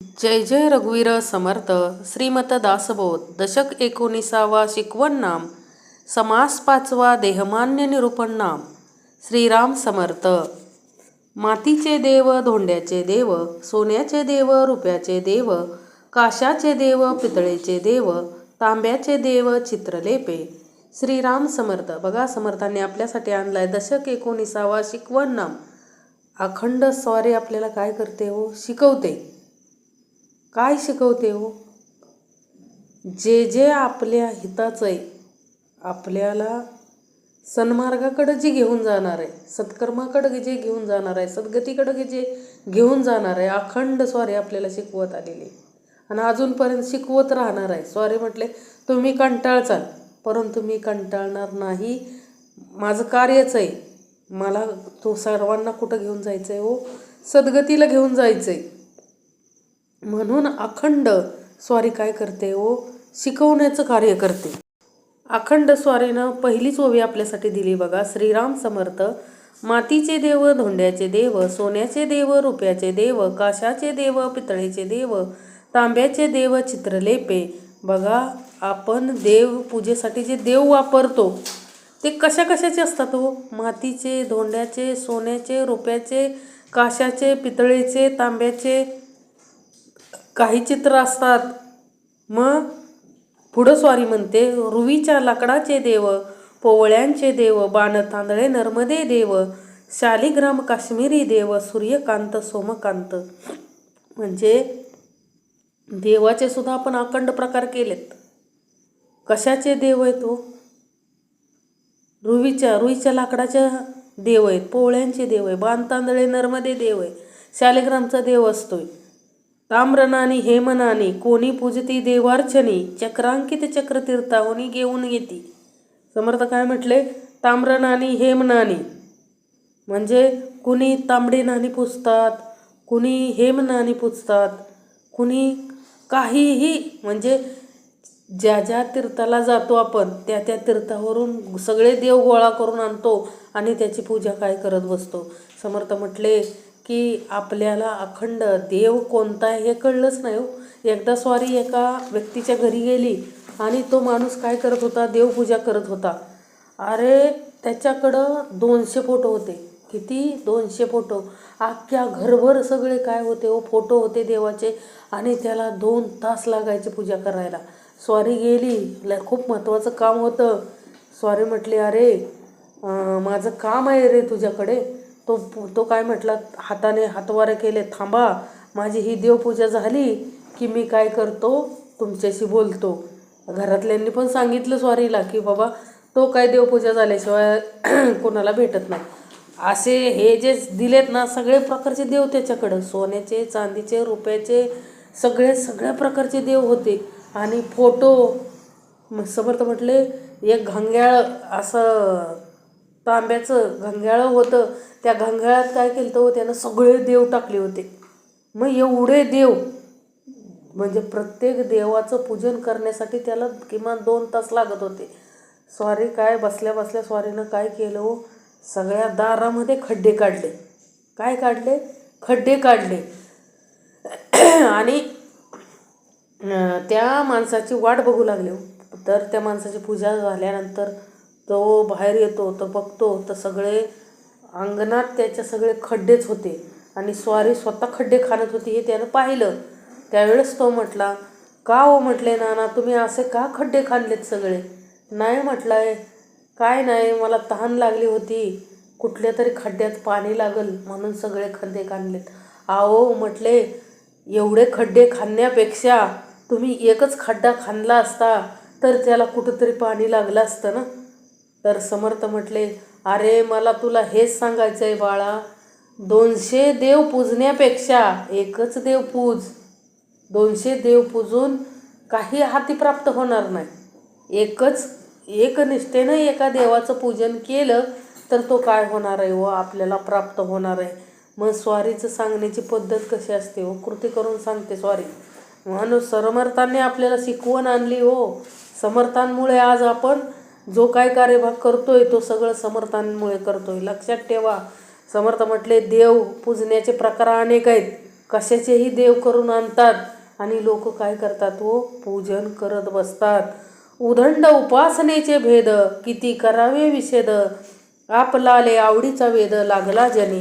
जय जय रघुवीर समर्थ. श्रीमत दासबोध. दशक 19वा. शिकवण नाम. समास 5वा. देहमान्य निरूपण नाम. श्रीराम समर्थ. मातीचे देव, धोंड्याचे देव, सोन्याचे देव, रुपयाचे देव, काशाचे देव, पितळेचे देव, तांब्याचे देव, चित्रलेपे. श्रीराम समर्थ. बघा, समर्थांनी आपल्यासाठी आणलाय दशक 19वा. शिकवण नाम. अखंड स्वारी आपल्याला काय करते हो? शिकवते. काय शिकवते हो? जे जे आपल्या हिताचं आहे, आपल्याला सन्मार्गाकडे जे घेऊन जाणार आहे, सत्कर्माकडे जे घेऊन जाणार आहे, सद्गतीकडे जे घेऊन जाणार आहे, अखंड स्वारी आपल्याला शिकवत आलेली आणि अजूनपर्यंत शिकवत राहणार आहे. स्वारी म्हटले तुम्ही कंटाळचाल, परंतु मी कंटाळणार नाही. माझं कार्यच आहे. मला तो सर्वांना कुठं घेऊन जायचं आहे हो? सद्गतीला घेऊन जायचं आहे. म्हणून अखंड स्वारी काय करते हो? शिकवण्याचं कार्य करते. अखंड स्वारीनं पहिलीच ओवी आपल्यासाठी दिली बघा. श्रीराम समर्थ. मातीचे देव, धोंड्याचे देव, सोन्याचे देव, रुपयाचे देव, काशाचे देव, पितळेचे देव, तांब्याचे देव, चित्रलेपे. बघा, आपण देव पूजेसाठी जे देव वापरतो ते कशा कशाचे असतात हो? मातीचे, धोंड्याचे, सोन्याचे, रुपयाचे, काशाचे, पितळेचे, तांब्याचे. काही चित्र असतात. मग पुढं स्वारी म्हणते रुईच्या लाकडाचे देव, पोवळ्यांचे देव, बाण तांदळे नर्मदे देव, शालिग्राम काश्मीरी देव, सूर्यकांत सोमकांत. म्हणजे देवाचे सुद्धा आपण अखंड प्रकार केलेत. कशाचे देव आहेत हो? रुईच्या लाकडाच्या देव आहेत, पोवळ्यांचे देव आहे, बाण तांदळे नर्मदे देव आहे, शालिग्रामचा देव असतोय, ताम्रनानी हेमनानी कोणी पूजती देवार्चनी, चक्रांकित चक्रतीर्थावनी घेऊन येती. समर्थ काय म्हटले? ताम्रनानी हेमनानी म्हणजे कुणी तांबडी नाणी पूजतात, कुणी हेमनानी पूजतात, कुणी काहीही. म्हणजे ज्या ज्या तीर्थाला जातो आपण त्या त्या तीर्थावरून सगळे देव गोळा करून आणतो आणि त्याची पूजा काय करत बसतो. समर्थ म्हटले की आपल्याला अखंड देव कोणता आहे हे कळलंच नाही हो. एकदा स्वारी एका व्यक्तीच्या घरी गेली आणि तो माणूस काय करत होता? देवपूजा करत होता. अरे त्याच्याकडं 200 फोटो होते. किती? 200 फोटो. अख्ख्या घरभर सगळे काय होते हो? फोटो होते देवाचे. आणि त्याला 2 तास लागायचे पूजा करायला. स्वारी गेली, खूप महत्त्वाचं काम होतं. स्वारी म्हटली अरे माझं काम आहे रे तुझ्याकडे. तो काय म्हटला? हाताने हातवारे केले, थांबा माझी ही देवपूजा झाली की मी काय करतो तुमच्याशी बोलतो. घरातल्यांनी पण सांगितलं स्वारीला की बाबा तो काय देवपूजा झाल्याशिवाय कोणाला भेटत नाही. असे हे जे दिलेत ना सगळे प्रकारचे देव त्याच्याकडं, सोन्याचे, चांदीचे, रुपयाचे, सगळ्या प्रकारचे देव होते. आणि फोटो. समर्थ म्हटले एक घंग्याळ असं तांब्याचं घंग्याळं होतं. त्या घंग्याळात काय केलं होतं? त्यानं सगळे देव टाकले होते. मग एवढे देव म्हणजे प्रत्येक देवाचं पूजन करण्यासाठी त्याला किमान 2 तास लागत होते. स्वारी काय बसल्या बसल्या स्वारीनं काय केलं हो? सगळ्या दारामध्ये खड्डे काढले. काय काढले? खड्डे काढले. आणि त्या माणसाची वाट बघू लागले. तर त्या माणसाची पूजा झाल्यानंतर तो बाहेर येतो, तो बघतो तर सगळे अंगणात त्याच्या सगळे खड्डेच होते. आणि स्वारी स्वतः खड्डे खाणत होती हे त्यानं पाहिलं. त्यावेळेस तो म्हटला का हो? म्हटले नाना तुम्ही असे का खड्डे खाल्लेत सगळे? नाही म्हटलंय काय नाही, मला तहान लागली होती, कुठल्या तरी खड्ड्यात पाणी लागल म्हणून सगळे खड्डे खाल्लेत. आहो म्हटले एवढे खड्डे खाण्यापेक्षा तुम्ही एकच खड्डा खाल्ला असता तर त्याला कुठंतरी पाणी लागलं असतं ना. तर समर्थ म्हटले अरे मला तुला हेच सांगायचं आहे बाळा, 200 देव पूजण्यापेक्षा एकच देव पूज. 200 देव पूजून काही हाती प्राप्त होणार नाही. एक निष्ठेनं एका देवाचं पूजन केलं तर तो काय होणार आहे हो? आपल्याला प्राप्त होणार आहे. मग स्वारीचं सांगण्याची पद्धत कशी असते हो? कृती करून सांगते स्वारी. म्हणून समर्थांनी आपल्याला शिकवण आणली हो. समर्थांमुळे आज आपण जो काय कार्यभाग करतोय तो सगळं समर्थांमुळे करतोय. लक्षात ठेवा. समर्थ म्हटले देव पूजण्याचे प्रकार अनेक आहेत. कशाचेही देव करून आणतात आणि लोक काय करतात हो, पूजन करत बसतात. उदंड उपासनेचे भेद किती करावे विषेद, आपलाले आवडीचा वेद लागला जनी.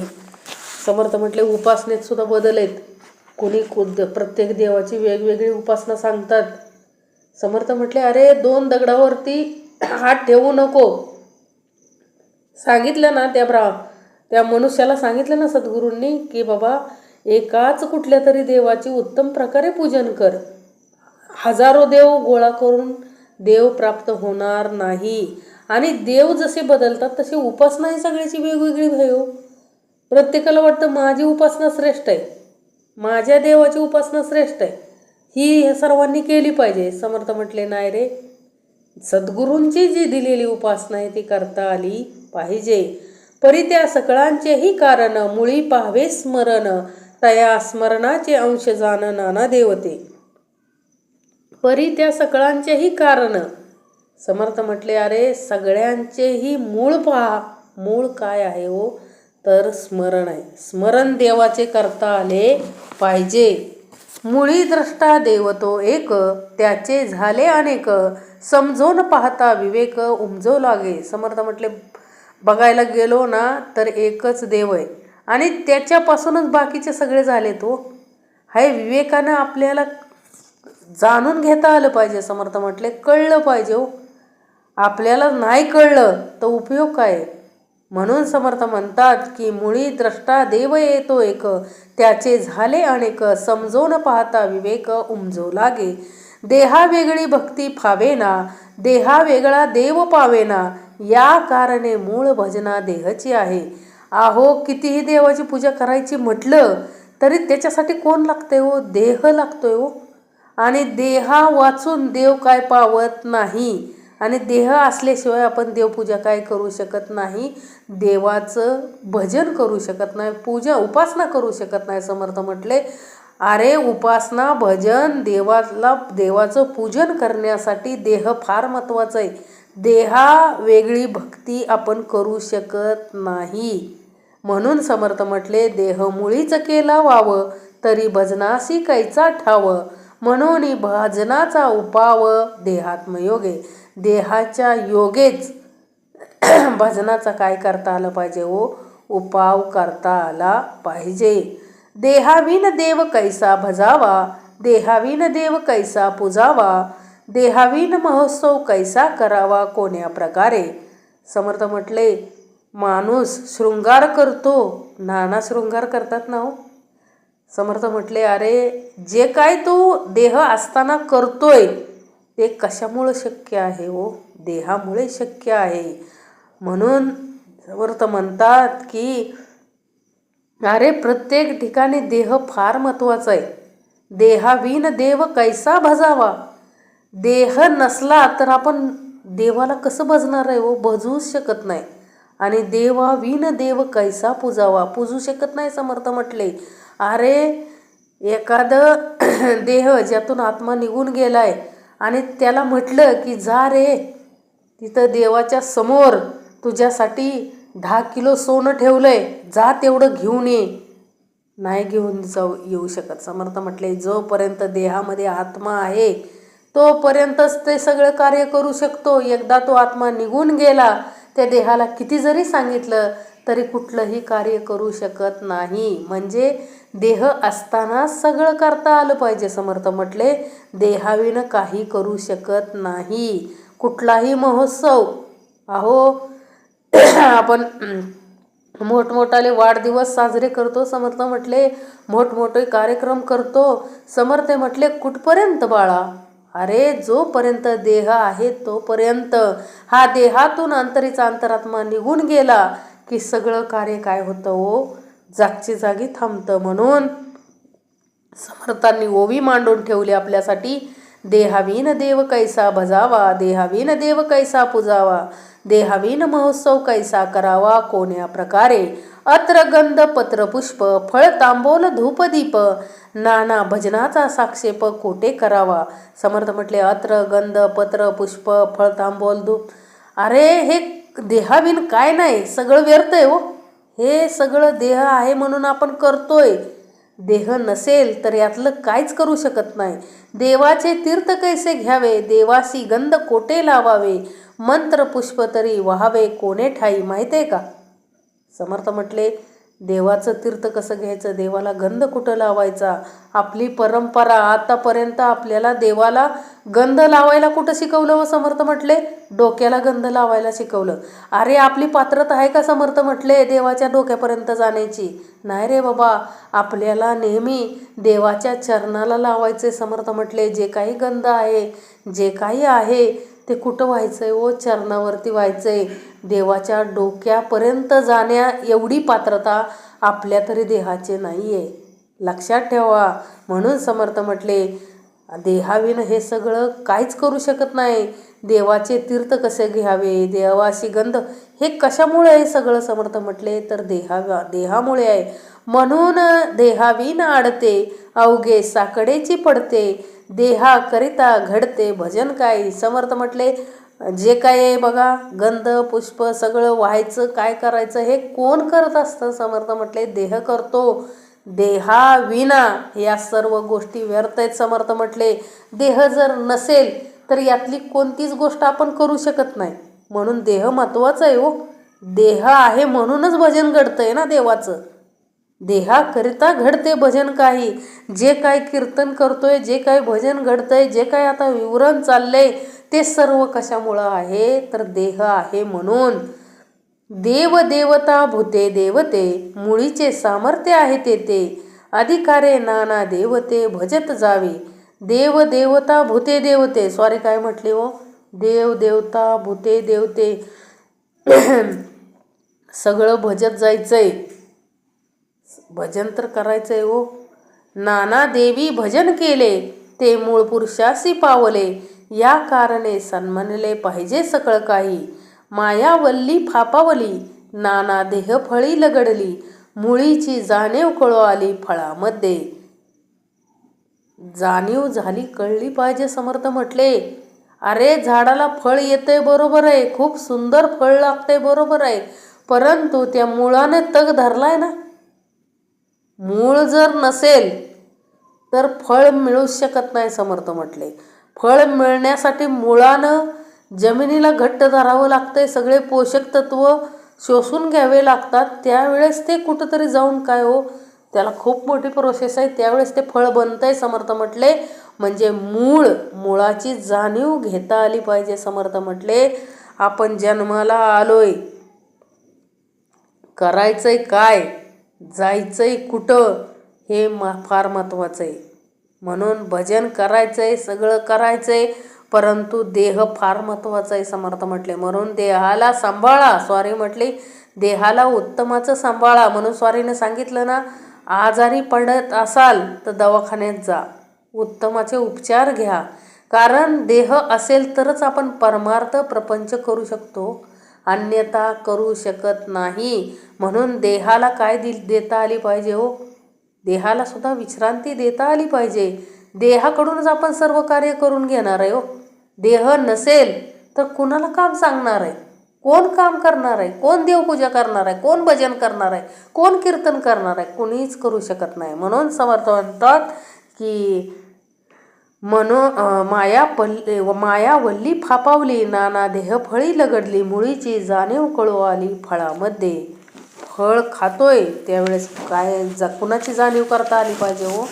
समर्थ म्हटले उपासनेत सुद्धा बदल आहेत. कोणी प्रत्येक देवाची वेगवेगळी उपासना सांगतात. समर्थ म्हटले अरे 2 दगडावरती हात ठेवू नको. सांगितलं ना त्या मनुष्याला सांगितलं ना सद्गुरूंनी की बाबा एकाच कुठल्या तरी देवाची उत्तम प्रकारे पूजन कर. हजारो देव गोळा करून देव प्राप्त होणार नाही. आणि देव जसे बदलतात तसे उपासनाही सगळ्याची वेगवेगळी भयो. प्रत्येकाला वाटतं माझी उपासना श्रेष्ठ आहे, माझ्या देवाची उपासना श्रेष्ठ आहे, ही सर्वांनी केली पाहिजे. समर्थ म्हटले नाही रे, सद्गुरूंची जी दिलेली उपासना आहे ती करता आली पाहिजे. परी त्या सकळांचेही कारण मुळी पाहावे स्मरण, तया स्मरणाचे अंश जाण नाना देवते. परी त्या सकळांचेही कारण. समर्थ म्हटले अरे सगळ्यांचेही मूळ पहा. मूळ काय आहे हो, तर स्मरण आहे. स्मरण देवाचे करता आले पाहिजे. मुळी द्रष्टा देव तो एक, त्याचे झाले अनेक, समजून पाहता विवेक उमजो लागे. समर्थ म्हटले बघायला गेलो ना तर एकच देव आहे आणि त्याच्यापासूनच बाकीचे सगळे झाले. तो हाय विवेकानं आपल्याला जाणून घेता आलं पाहिजे. समर्थ म्हटले कळलं पाहिजे हो. आपल्याला नाही कळलं तर उपयोग काय. म्हणून समर्थ म्हणतात की मुळी द्रष्टा देव येतो एक, त्याचे झाले अनेक, समजून पाहता विवेक उमजो लागे. देहा वेगळी भक्ती फावेना, देहा वेगळा देव पावेना, या कारणे मूळ भजना देहची आहे. आहो कितीही देवाची पूजा करायची म्हटलं तरी त्याच्यासाठी कोण लागते हो, देह लागतोय हो. आणि देहा वाचून देव काय पावत नाही. आणि देह असल्याशिवाय आपण देवपूजा काय करू शकत नाही, देवाचं भजन करू शकत नाही, उपासना करू शकत नाही. समर्थ म्हटले अरे उपासना भजन देवाचं पूजन करण्यासाठी देह फार महत्त्वाचं आहे. देहा वेगळी भक्ती आपण करू शकत नाही. म्हणून समर्थ म्हटले देह मुळीच केला वाव, तरी भजनासी कैचा ठाव, म्हणून भजनाचा उपाव देहात्मयोगे. देहाच्या योगेच भजनाचा काय करता आलं पाहिजे हो, उपाव करता आला पाहिजे. देहाविन देव कैसा भजावा, देहाविन देव कैसा पूजावा, देहाविन महोत्सव कैसा करावा कोण्या प्रकारे. समर्थ म्हटले माणूस शृंगार करतो, नाना शृंगार करतात ना हो. समर्थ म्हटले अरे जे काय तो देह असताना करतोय ते कशामुळे शक्य आहे हो, देहामुळे शक्य आहे. म्हणून समर्थ म्हणतात की अरे प्रत्येक ठिकाणी देह फार महत्त्वाचा आहे. देहाविन देव कैसा भजावा. देह नसला तर आपण देवाला कसं भजणार आहे हो, भजूच शकत नाही. आणि देवाविन देव कैसा पूजावा, पूजू शकत नाही. समर्थ म्हटले अरे एखादं देह ज्यातून आत्मा निघून गेलाय आणि त्याला म्हटलं की जा रे तिथं देवाच्या समोर तुझ्यासाठी 10 किलो सोनं ठेवलंय, जा तेवढं घेऊन ये, नाही घेऊन येऊ शकत. समर्थ म्हटले जोपर्यंत देहामध्ये आत्मा आहे तोपर्यंतच ते सगळं कार्य करू शकतो. एकदा तो आत्मा निघून गेला त्या देहाला किती जरी सांगितलं तरी कुठलंही कार्य करू शकत नाही. म्हणजे देह असताना सगळं करता आलं पाहिजे. समर्थ म्हटले देहाविनं काही करू शकत नाही. कुठलाही महोत्सव अहो आपण मोठमोठाले वाढदिवस साजरे करतो. समर्थ म्हटले मोठमोठे कार्यक्रम करतो. समर्थ म्हटले कुठपर्यंत बाळा, अरे जोपर्यंत देह आहे तोपर्यंत. हा देहातून अंतरीचा अंतरात्मा निघून गेला की सगळं कार्य काय होतं हो, जागची जागी थांबतं. म्हणून समर्थांनी ओवी मांडून ठेवली आपल्यासाठी. देहाविन देव कैसा भजावा, देहाविन देव कैसा पूजावा, देहाविन महोत्सव कैसा करावा कोण्या प्रकारे. अत्र गंध पत्र पुष्प फळ तांबोल धूप दीप, नाना भजनाचा साक्षेप कोठे करावा. समर्थ म्हटले अत्र गंध पत्र पुष्प फळ तांबोल धूप, अरे हे देहाविन काय नाही, सगळं व्यर्थ आहे हो. हे सगळं देह आहे म्हणून आपण करतोय. देह नसेल तर यातलं काहीच करू शकत नाही. देवाचे तीर्थ कैसे घ्यावे, देवासी गंध कोठे लावावे, मंत्र पुष्प तरी व्हावे कोणे ठाई. माहिती आहे का? समर्थ म्हटले देवाचं तीर्थ कसं घ्यायचं, देवाला गंध कुठं लावायचा. आपली परंपरा आतापर्यंत आपल्याला देवाला गंध लावायला कुठं शिकवलं व समर्थ म्हटले? डोक्याला गंध लावायला शिकवलं. अरे आपली पात्रता आहे का समर्थ म्हटले देवाच्या डोक्यापर्यंत जाण्याची? नाही रे बाबा, आपल्याला नेहमी देवाच्या चरणाला लावायचे समर्थ म्हटले. जे काही गंध आहे, जे काही आहे ते कुठं व्हायचं आहे व चरणावरती व्हायचं आहे. देवाच्या डोक्यापर्यंत जाण्या एवढी पात्रता आपल्या तरी देहाचे नाही आहे, लक्षात ठेवा. म्हणून समर्थ म्हटले देहाविन हे सगळं काहीच करू शकत नाही. देवाचे तीर्थ कसे घ्यावे, देवाशी गंध हे कशामुळे आहे सगळं समर्थ म्हटले? तर देहामुळे आहे. म्हणून देहाविन आडते अवघे साकडेची पडते, देहाकरिता घडते भजन काही. समर्थ म्हटले जे काय आहे बघा, गंध पुष्प सगळं व्हायचं, काय करायचं हे कोण करत असतं? समर्थ म्हटले देह करतो. देहाविना या सर्व गोष्टी व्यर्थ आहेत समर्थ म्हटले. देह जर नसेल तर यातली कोणतीच गोष्ट आपण करू शकत नाही. म्हणून देह महत्त्वाचा आहे हो. देह आहे म्हणूनच भजन घडतंय ना देवाचं. देहाकरिता घडते भजन काही. जे काय कीर्तन करतोय, जे काय भजन घडतंय, जे काय आता विवरण चाललंय ते सर्व कशामुळं आहे? तर देह आहे म्हणून. देव देवता भूते देवते, मुळीचे सामर्थ्य आहे ते अधिकारे नाना देवते भजत जावे. देव देवता भूते देवते, सॉरी काय म्हटले हो, देव देवता भूते देवते सगळं भजत जायचंय, भजन तर करायचंय हो. नाना देवी भजन केले, ते मूळ पुरुषासी पावले, या कारणे सन्मानले पाहिजे सकळ काही. मायावल्ली फापावली, नाना देह फळी लगडली, मुळीची जाणीव कळो आली फळामध्ये. जाणीव झाली, कळली पाहिजे समर्थ म्हटले. अरे झाडाला फळ येतंय बरोबर आहे, खूप सुंदर फळ लागतंय बरोबर आहे, परंतु त्या मुळाने तग धरलाय ना. मूळ जर नसेल तर फळ मिळू शकत नाही समर्थ म्हटले. फळ मिळण्यासाठी मुळानं जमिनीला घट्ट धरावं लागतंय, सगळे पोषक तत्व शोषून घ्यावे लागतात. त्यावेळेस ते कुठंतरी जाऊन काय हो, त्याला खूप मोठी प्रोसेस आहे, त्यावेळेस ते फळ बनतंय समर्थ म्हटले. म्हणजे मुळाची जाणीव घेता आली पाहिजे समर्थ म्हटले. आपण जन्माला आलोय, करायचंय काय, जायचंय कुठं हे फार महत्त्वाचं आहे. म्हणून भजन करायचंय, सगळं करायचंय, परंतु देह फार महत्त्वाचा आहे समर्थ म्हटले. म्हणून देहाला सांभाळा, स्वारी म्हटली देहाला उत्तमाचं सांभाळा. म्हणून स्वारीने सांगितलं ना, आजारी पडत असाल तर दवाखान्यात जा, उत्तमाचे उपचार घ्या. कारण देह असेल तरच आपण परमार्थ प्रपंच करू शकतो, अन्यथा करू शकत नाही. म्हणून देहाला काय देता आली पाहिजे हो, देहाला सुद्धा विश्रांती देता आली पाहिजे. देहाकडूनच आपण सर्व कार्य करून घेणार आहे हो. देह नसेल तर कुणाला काम सांगणार आहे, कोण काम करणार आहे, कोण देवपूजा करणार आहे, कोण भजन करणार आहे, कोण कीर्तन करणार आहे, कुणीच करू शकत नाही. म्हणून समर्थ म्हणतात की मायावल्ली फापावली, नाना देह फळी लगडली, मुळीची जाणीव कळो आली फळामध्ये. फळ खातोय त्यावेळेस काय कुणाची जाणीव करता आली पाहिजे हो,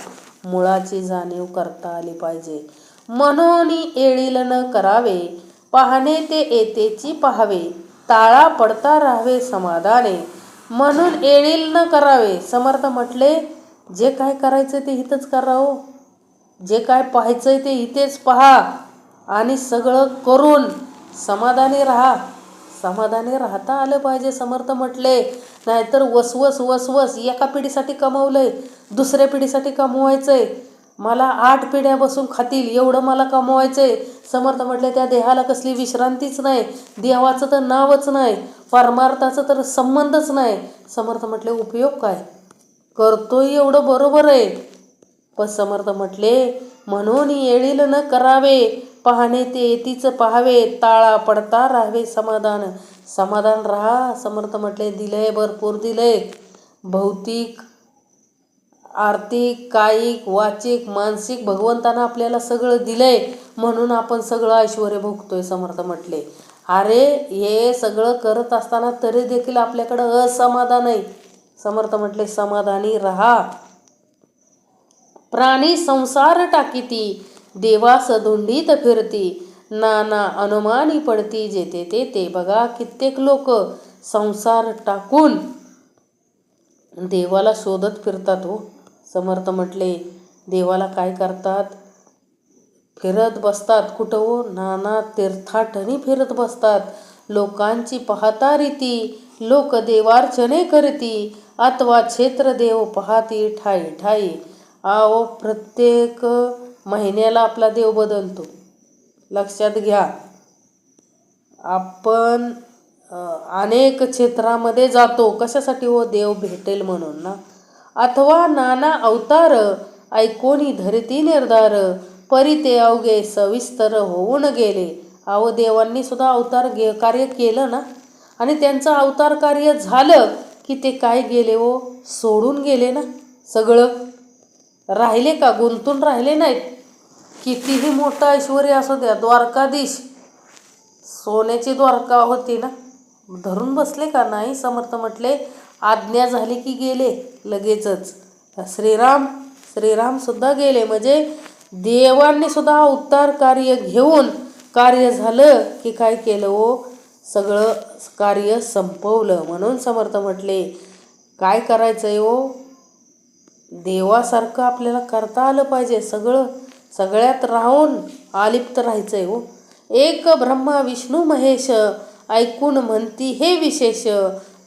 मुळाची जाणीव करता आली पाहिजे. म्हणून येळील न करावे, पाहणे ते येतेची पाहावे, ताळा पडता राहावे समाधाने. म्हणून येळील न करावे, समर्थ म्हटले जे काय करायचं ते इथंच करा हो. जे काय पाहायचंय ते इथेच पहा आणि सगळं करून समाधानी राहा. समाधानी राहता आलं पाहिजे समर्थ म्हटले. नाहीतर वसवस एका पिढीसाठी कमवलंय, दुसऱ्या पिढीसाठी कमवायचंय, मला 8 पिढ्या बसून खातील एवढं मला कमवायचंय. समर्थ म्हटले त्या देहाला कसली विश्रांतीच नाही, देवाचं तर नावच नाही, परमार्थाचं तर संबंधच नाही. समर्थ म्हटले उपयोग काय, करतोय एवढं बरोबर आहे, पण समर्थ म्हटले म्हणून येळील न करावे, पाहणे ते येतीच पाहावे, ताळा पडता राहावे समाधान. समाधान राहा समर्थ म्हटले. दिलंय, भरपूर दिलंय, भौतिक आर्थिक, कायिक, वाचिक, मानसिक भगवंतानं आपल्याला सगळं दिलंय म्हणून आपण सगळं ऐश्वर भोगतोय. समर्थ म्हटले अरे हे सगळं करत असताना तरी देखील आपल्याकडं असमाधान आहे. समर्थ म्हटले समाधानी राहा. प्राणी संसार टाकीती, देवास धुंडीत फिरती, नाना अनुमानी पडती जेते तेते. बघा कित्येक लोक संसार टाकून देवाला शोधत फिरतात हो. समर्थ म्हटले देवाला काय करतात, फिरत बसतात. कुठं हो, नाना तीर्थाटनी फिरत बसतात. लोकांची पाहता रीती, लोक देवार्चने करती, अथवा क्षेत्र देव पाहती ठाई ठाई. आओ प्रत्येक महिन्याला आपला देव बदलतो. लक्षात घ्या. आपण अनेक क्षेत्रामध्ये जातो कशासाठी हो, देव भेटेल म्हणून ना. अथवा नाना अवतार, ऐकोनी धरती निर्धार, परी ते अवघे सविस्तर होऊन गेले. अहो देवांनी सुद्धा अवतार कार्य केलं ना, आणि त्यांचं अवतार कार्य झालं की ते काय गेले हो, सोडून गेले ना. सगळं राहिले का, गुंतून राहिले नाहीत. कितीही मोठं ऐश्वर्य असू द्या, द्वारकाधीश सोन्याची द्वारका होती ना, धरून बसले का नाही. समर्थ म्हटले आज्ञा झाली की गेले लगेचच. श्रीराम सुद्धा गेले. म्हणजे देवांनी सुद्धा अवतार कार्य घेऊन कार्य झालं की काय केलं हो, सगळं कार्य संपवलं. म्हणून समर्थ म्हटले काय करायचंय हो, देवासारखं आपल्याला करता आलं पाहिजे. सगळ्यात राहून आलिप्त राहायचंय हो. एक ब्रह्मा विष्णू महेश, ऐकून म्हणती हे विशेष,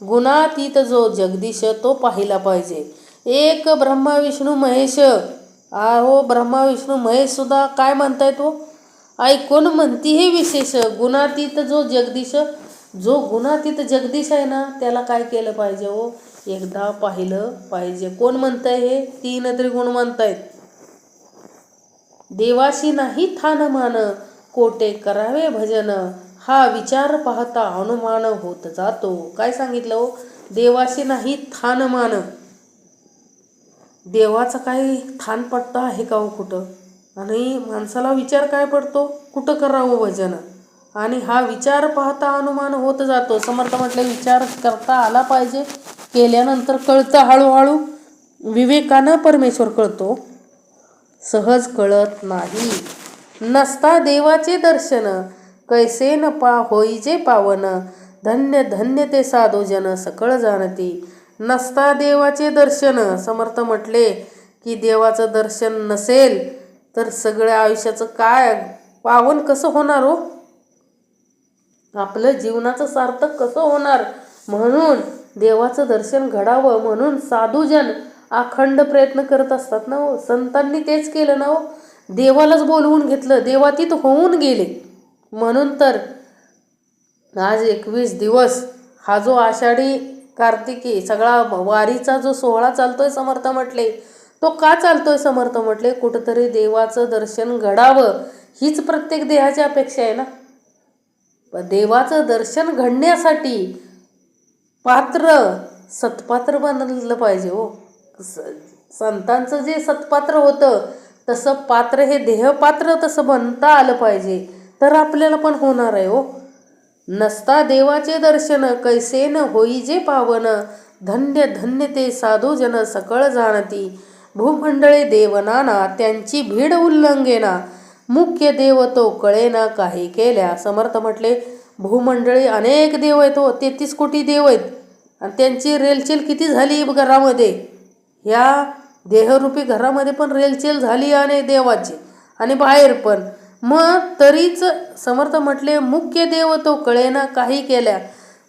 गुणातीत जो जगदीश तो पाहिला पाहिजे. एक ब्रह्मा विष्णू महेश. हो ब्रह्मा विष्णू महेश सुद्धा काय म्हणतायत हो, ऐकून म्हणती हे विशेष, गुणातीत जो जगदीश. जो गुणातीत जगदीश आहे ना त्याला काय केलं पाहिजे हो, एकदा पाहिलं पाहिजे. कोण म्हणताय हे, तीन त्रिगुण म्हणतायत. देवाशी नाही थान मान, कोटे करावे भजन, हा विचार पाहता अनुमान होत जातो. काय सांगितलं हो, देवाशी नाही थान मान. देवाचा काही थान पट्टा आहे का हो कुठं, आणि माणसाला विचार काय पडतो, कुठं करावं भजन, आणि हा विचार पाहता अनुमान होत जातो. समर्थ म्हटले विचार करता आला पाहिजे, केल्यानंतर कळतं हळूहळू. विवेकानं परमेश्वर कळतो, सहज कळत नाही. नसता देवाचे दर्शन, कैसे न होईजे पावन, धन्य धन्य ते साधू जन सकळ जाणती. नसता देवाचे दर्शन. समर्थ म्हटले की देवाचं दर्शन नसेल तर सगळ्या आयुष्याचं काय पावन कसं होणार हो, आपलं जीवनाचं सार्थक कसं होणार. म्हणून देवाचं दर्शन घडावं म्हणून साधूजन अखंड प्रयत्न करत असतात ना हो. संतांनी तेच केलं ना हो, देवालाच बोलवून घेतलं, देवातीत होऊन गेले. म्हणून तर आज 21 दिवस हा जो आषाढी कार्तिकी सगळा वारीचा जो सोहळा चालतोय, समर्थ म्हटले तो का चालतोय. समर्थ म्हटले कुठंतरी देवाचं दर्शन घडावं हीच प्रत्येक देहाची अपेक्षा आहे ना. देवाचं दर्शन घडण्यासाठी पात्र सत्पात्र बनलं पाहिजे हो. संतांचं जे सत्पात्र होतं तसं पात्र हे देहपात्र तसं बनता आलं पाहिजे, तर आपल्याला पण होणार आहे हो. नसता देवाचे दर्शन, कैसे न होईजे पावन, धन्य धन्य ते साधू जन सकळ जाणती. भूमंडळे देवनाना, त्यांची भीड उल्लंघेना, मुख्य देव तो कळेना काही केल्या. समर्थ म्हटले भूमंडळी अनेक देव आहेत हो, 33 कोटी देव आहेत, आणि त्यांची रेलचेल किती झाली घरामध्ये. ह्या देहरूपी घरामध्ये पण रेलचेल झाली आणि देवाची, आणि बाहेर पण. मग तरीच समर्थ म्हटले मुख्य देव तो कळेना काही केल्या.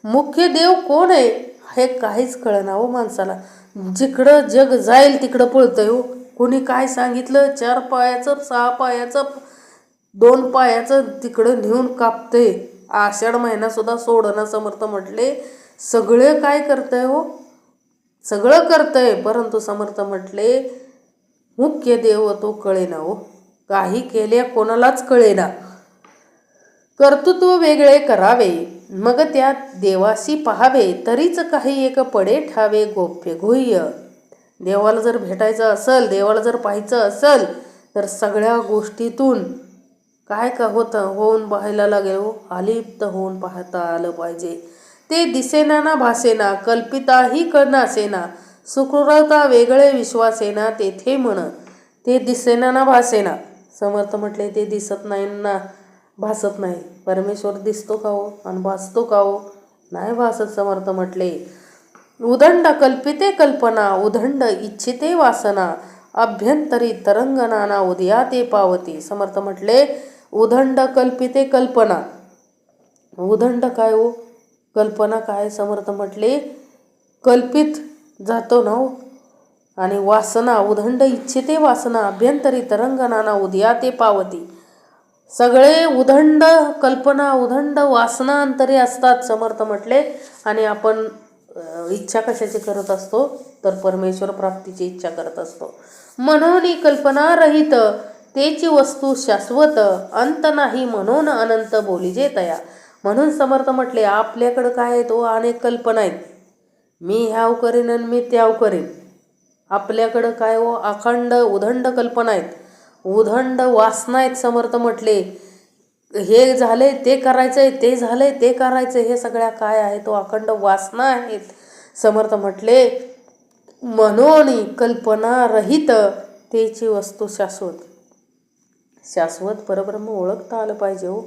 मुख्य देव कोण आहे हे काहीच कळेना हो माणसाला. जिकडं जग जाईल तिकडं पळतंय हो. कोणी काय सांगितलं 4 पायाचं 6 पायाचं 2 पायाचं तिकडं नेऊन कापतंय. आषाढ महिना सुद्धा सोडना. समर्थ म्हटले सगळे काय करतंय हो, सगळं करतंय, परंतु समर्थ म्हटले मुख्य देव तो कळेना हो. काही केल्या कोणालाच कळेना. कर्तृत्व वेगळे करावे, मग त्यात देवाशी पाहावे, तरीच काही एक पडे ठावे गोप्य गुह्य. देवाला जर भेटायचं असेल, देवाला जर पाहायचं असेल, तर सगळ्या गोष्टीतून काय का होऊन पाहायला लागेल हो, अलिप्त होऊन पाहता आलं पाहिजे. ते दिसेना ना भासेना, कल्पिताही करणासेना, सुकृता वेगळे विश्वासेना तेथे म्हण. ते दिसेना ना भासेना, समर्थ म्हटले ते दिसत नाही ना भासत नाही. परमेश्वर दिसतो का हो आणि भासतो का हो? नाही भासत. समर्थ म्हटले उदंड कल्पिते कल्पना, उदंड इच्छिते वासना, अभ्यंतरी तरंगणाना उदया ते पावती. समर्थ म्हटले उदंड कल्पिते कल्पना. उदंड काय हो? कल्पना काय? समर्थ म्हटले कल्पित जातो ना हो. आणि वासना, उदंड इच्छिते वासना, अभ्यंतरी तरंगणाना उदया ते पावती. सगळे उदंड कल्पना, उदंड वासनांतरे असतात समर्थ म्हटले. आणि आपण इच्छा कशाची करत असतो? तर परमेश्वर प्राप्तीची इच्छा करत असतो. म्हणून कल्पना रहित तेची वस्तू शाश्वत, अंत नाही म्हणून अनंत बोलिजे तया. म्हणून समर्थ म्हटले आपल्याकडं काय आहे तो अनेक कल्पना आहेत. मी ह्याव करीन आणि मी त्याव करीन. आपल्याकडं काय हो? अखंड उदंड कल्पना आहेत, उदंड वासना आहेत. समर्थ म्हटले हे झाले ते करायचंय, ते झाले ते करायचं, हे सगळ्या काय आहे तो अखंड वासना आहेत. समर्थ म्हटले म्हणून कल्पना रहित तेची वस्तू शाश्वत. शाश्वत परब्रह्म ओळखता आलं पाहिजे हो.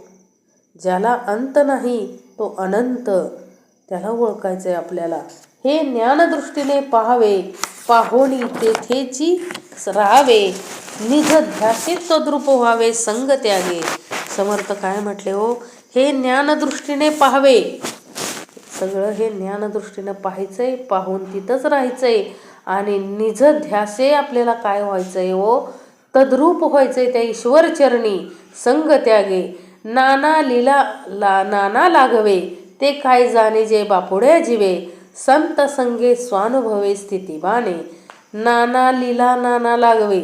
ज्याला अंत नाही तो अनंत, त्याला ओळखायचं आहे आपल्याला. हे ज्ञानदृष्टीने पाहावे, पाहोनी तेथेची राहावे, निज ध्यासीत तद्रूप व्हावे, संग त्यागे. समर्थ काय म्हटले हो? हे ज्ञानदृष्टीने पाहावे. सगळं हे ज्ञानदृष्टीनं पाहायचंय, पाहून तिथंच राहायचंय. आणि निज ध्यासे आपल्याला काय व्हायचंय हो? तद्रूप व्हायचंय त्या ईश्वरचरणी. संग त्यागे नाना लीला नाना लागवे, ते काय जाणे जे बापुड्या जीवे, संत संगे स्वानुभवे स्थितीवाने. नाना लीला नाना लागवे.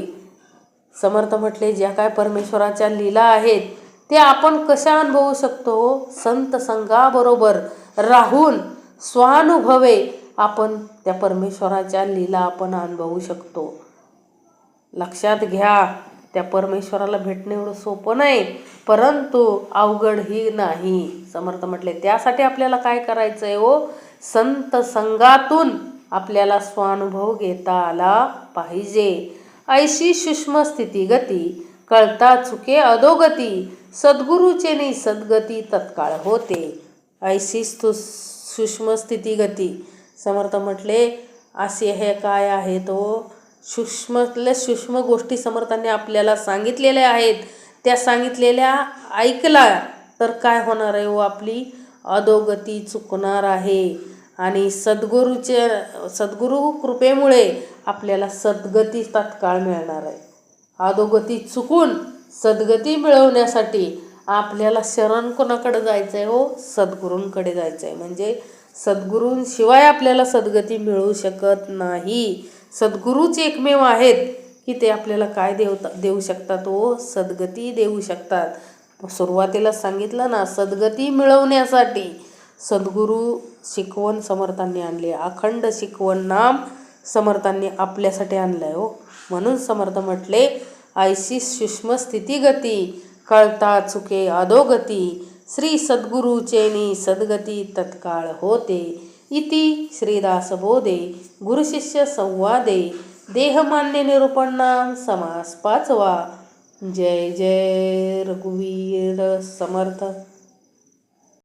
समर्थ म्हटले ज्या काय परमेश्वराच्या लीला आहेत ते आपण कशा अनुभवू शकतो? संत संघाबरोबर राहून स्वानुभवे आपण त्या परमेश्वराच्या लीला आपण अनुभवू शकतो. लक्षात घ्या, त्या परमेश्वराला भेटणं एवढं सोपं नाही, परंतु अवघडही नाही. समर्थ म्हटले त्यासाठी आपल्याला काय करायचं आहे हो? संत संघातून आपल्याला स्वानुभव घेता आला पाहिजे. ऐशी सूक्ष्म स्थिती गती, कळता चुके अधोगती, सद्गुरूचे सद्गती तत्काळ होते. ऐशी सूक्ष्म स्थिती गती. समर्थ म्हटले असे हे काय आहे तो? सूक्ष्मातल्या सूक्ष्म गोष्टी समर्थांनी आपल्याला सांगितलेल्या आहेत. त्या सांगितलेल्या ऐकला तर काय होणार आहे हो? आपली अधोगती चुकणार आहे. आणि सद्गुरू कृपेमुळे आपल्याला सद्गती तात्काळ मिळणार आहे. अधोगती चुकून सद्गती मिळवण्यासाठी आपल्याला शरण कोणाकडे जायचं आहे हो? सद्गुरूंकडे जायचं आहे. म्हणजे सद्गुरूंशिवाय आपल्याला सद्गती मिळू शकत नाही. सद्गुरूच एकमेव आहेत की ते आपल्याला काय देऊ शकतात हो? सद्गती देऊ शकतात. सुरुवातीला सांगितलं ना, सद्गती मिळवण्यासाठी सद्गुरू शिकवण समर्थांनी आणली. अखंड शिकवण नाम समर्थांनी आपल्यासाठी आणलं आहे हो. म्हणून समर्थ म्हटले ऐशी सूक्ष्म स्थिती गती, कळता चुके अधोगती, श्री सद्गुरूचेनी सद्गती तत्काळ होते. इति श्रीदासबोधे गुरुशिष्य संवादे देहमान्य निरूपणाम समास 5वा. जय जय रघुवीर समर्थ.